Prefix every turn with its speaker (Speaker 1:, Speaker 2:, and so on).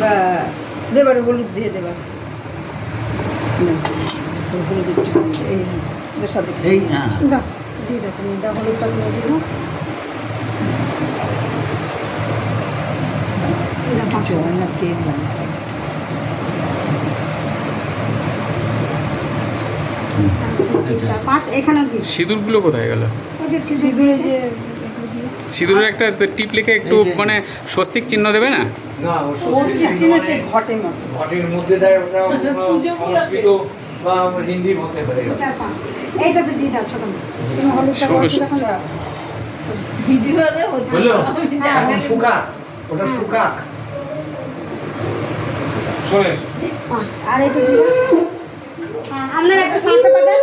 Speaker 1: ব্যাস দেবার হলুদ দিয়ে দেবার ব্যাস হলুদ একটু এই ওদের সাথে
Speaker 2: এই হ্যাঁ
Speaker 1: দাও দিয়ে দাও তুমি দাও হলুদটা তুমি দিয়ে দাও না তেল এখানে দিই
Speaker 3: সিঁদুরগুলো কোথায় গেল?
Speaker 1: ওই যে সিঁদুরে যে
Speaker 3: সিঁদুরের একটা টিপ লিখে একটু মানে স্বস্তিক চিহ্ন দেবে না?
Speaker 4: না
Speaker 1: স্বস্তিক চিহ্ন সে ঘটে মতো
Speaker 4: ঘটের মধ্যে দেয় ওটা সংস্কৃত বা হিন্দি হতে পারে।
Speaker 1: 4 5 এইটাতে দিয়ে দাও ছোট তুমি হলুদটা বলছো তখন দাও
Speaker 5: ভিডিওতে হচ্ছে
Speaker 4: হলো
Speaker 5: আমি
Speaker 4: এখন
Speaker 5: জানি
Speaker 4: শুকাক ওটা শুকাক সরে
Speaker 1: 5 আর এটা দিয়ে দাও আপনার একটা 60 বাজার